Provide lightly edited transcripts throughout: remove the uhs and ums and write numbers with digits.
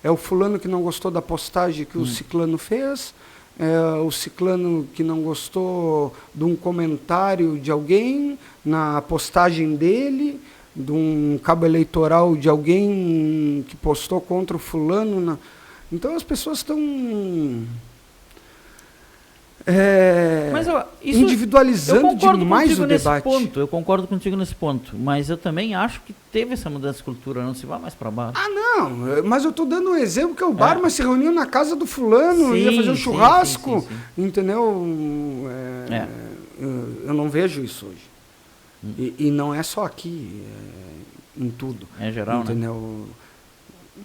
é o fulano que não gostou da postagem que o ciclano fez, é o ciclano que não gostou de um comentário de alguém na postagem dele, de um cabo eleitoral de alguém que postou contra o fulano. Então as pessoas estão individualizando demais o debate. Eu concordo contigo nesse ponto, mas eu também acho que teve essa mudança de cultura, não se vai mais para baixo. Ah, não, mas eu estou dando um exemplo que o Barman se reuniu na casa do fulano, ia fazer um churrasco, entendeu? Eu não vejo isso hoje. E não é só aqui, em tudo. É geral, entendeu? Né?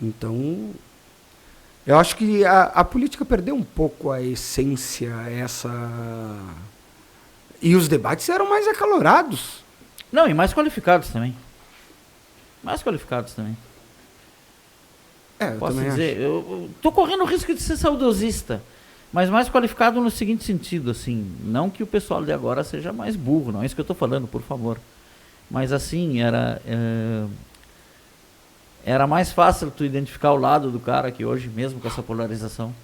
Então, eu acho que a política perdeu um pouco a essência, e os debates eram mais acalorados. Não, e mais qualificados também. Eu Posso também dizer, acho. eu tô correndo o risco de ser saudosista, mas mais qualificado no seguinte sentido, assim, não que o pessoal de agora seja mais burro, não é isso que eu tô falando, por favor. Mas assim, era mais fácil tu identificar o lado do cara que hoje, mesmo com essa polarização,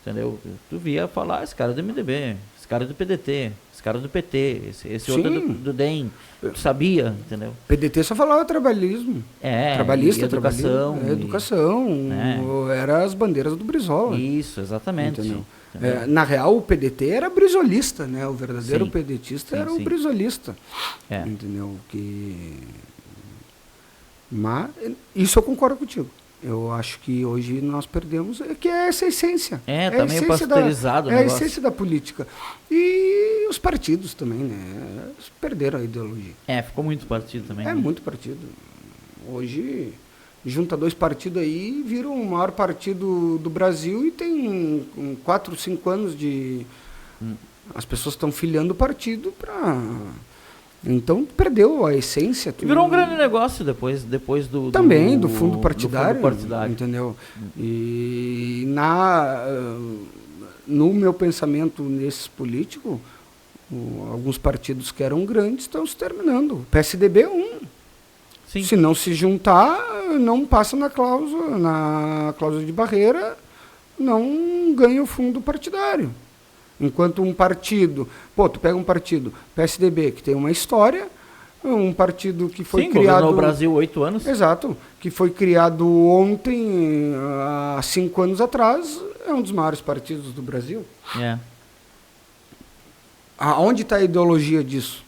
entendeu? Tu via falar, esse cara é do MDB, esse cara é do PDT, esse cara é do PT, esse outro é do DEM, tu sabia, entendeu? PDT só falava trabalhismo. Trabalhista, educação. Educação, era as bandeiras do Brizola. Isso, exatamente. Entendeu? Na real, o PDT era brizolista, né? O verdadeiro pedetista era o brizolista. Entendeu? Mas isso eu concordo contigo. Eu acho que hoje nós perdemos, que é essa essência. Tá meio pasteurizado o negócio. É a essência da política. E os partidos também, né? Perderam a ideologia. Ficou muito partido também. Muito partido. Hoje, junta 2 partidos aí, vira o maior partido do Brasil e tem 4, 5 anos de... As pessoas estão filiando o partido para... Então, perdeu a essência. Virou um grande negócio depois do... Também, do fundo partidário. partidário. Entendeu? E no meu pensamento nesses políticos, alguns partidos que eram grandes estão se terminando. O PSDB é um. Sim. Se não se juntar, não passa na cláusula de barreira, não ganha o fundo partidário. Enquanto um partido, tu pega um partido, PSDB, que tem uma história, um partido que foi criado... no Brasil 8 anos. Exato, que foi criado ontem, há 5 anos atrás, é um dos maiores partidos do Brasil. Aonde está a ideologia disso?